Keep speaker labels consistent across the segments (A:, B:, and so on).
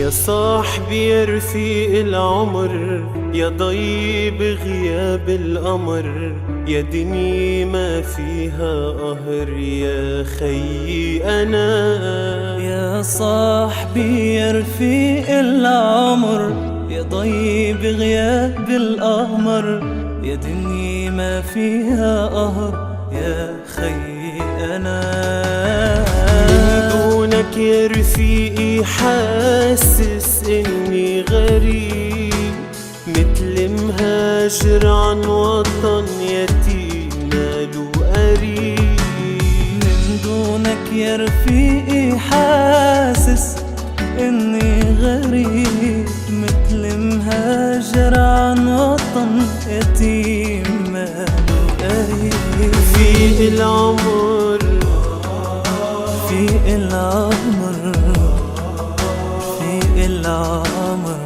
A: يا صاحبي يا رفيق العمر، يا ضي بغياب القمر، يا دنيا ما فيها قهر، يا خيي أنا.
B: يا صاحبي يا رفيق العمر، يا ضي بغياب القمر، يا دنيا ما فيها قهر، يا خيي أنا.
A: من دونك يا رفيقي حاسس إني غريب، مثل مهاجر عن وطن يتيم ماله قريب.
B: من دونك يا رفيقي حاسس إني غريب، مثل مهاجر عن وطن يتيم ماله قريب.
A: رفيق العمر،
B: رفيق العمر، رفيق العمر،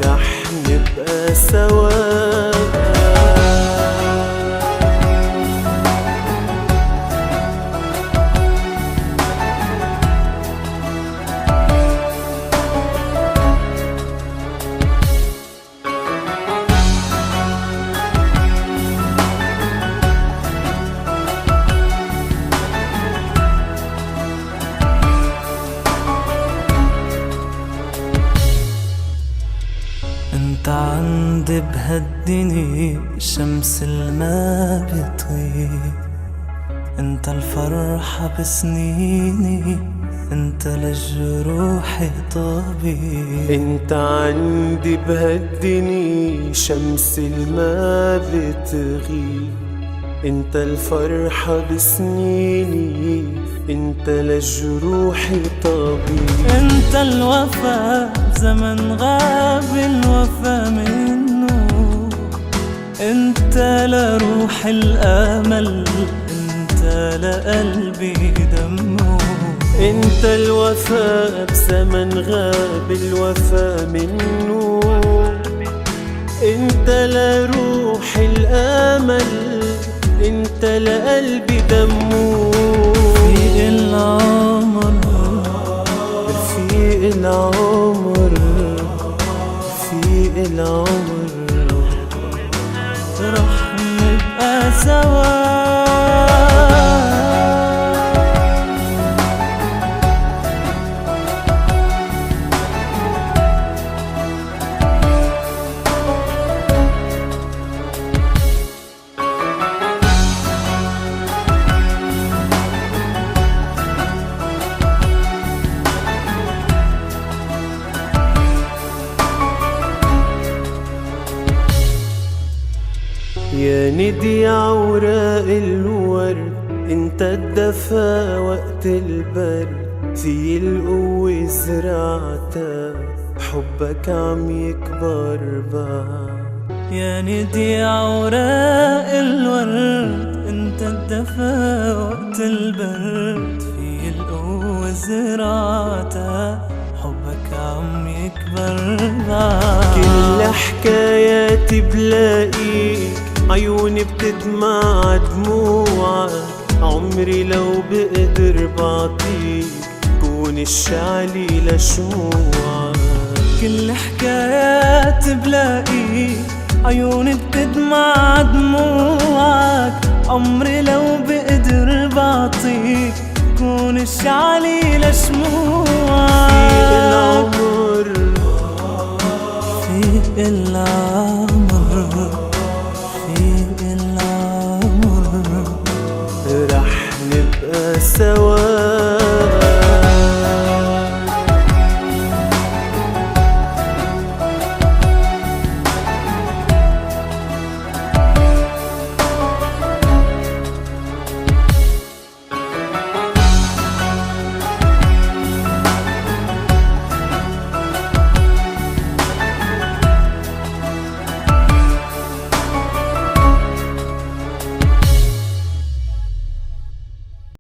A: رح نبقى سوا.
B: انت عندي بهالدنيا شمس الما بيطيب، انت الفرحة بسنيني، انت للجروح طبيب.
A: انت عندي بهالدنيا شمس الما بتغيب، انت الفرحة بسنيني، انت للجروح طبيب.
B: انت الوفا بزمن غاب الوفا منه، انت لروح الامل، انت لقلبي دمه.
A: انت الوفا بزمن غاب الوفا منه، انت لروح الامل، انت لقلبي دمه.
B: رفيق العمر،
A: رفيق العمر، رفيق العمر،
B: رح نبقى سوا.
A: يا ندي عوراق الورد، انت الدفا وقت البرد، في القوة زرعتها، حبك عم يكبر بعد.
B: يا ندي عوراق الورد، انت الدفا وقت البرد، في القوة زرعتها، حبك عم يكبر بعد.
A: كل حكاياتي بلاقيك، عيوني بتدمع دموعك، عمري لو بقدر بعطيك، كون الشعلي لشموعك.
B: كل حكايات بلاقيك، عيوني بتدمع دموعك، عمري لو بقدر بعطيك، كون الشعلي لشموعك.
A: رفيق العمر،
B: رفيق العمر،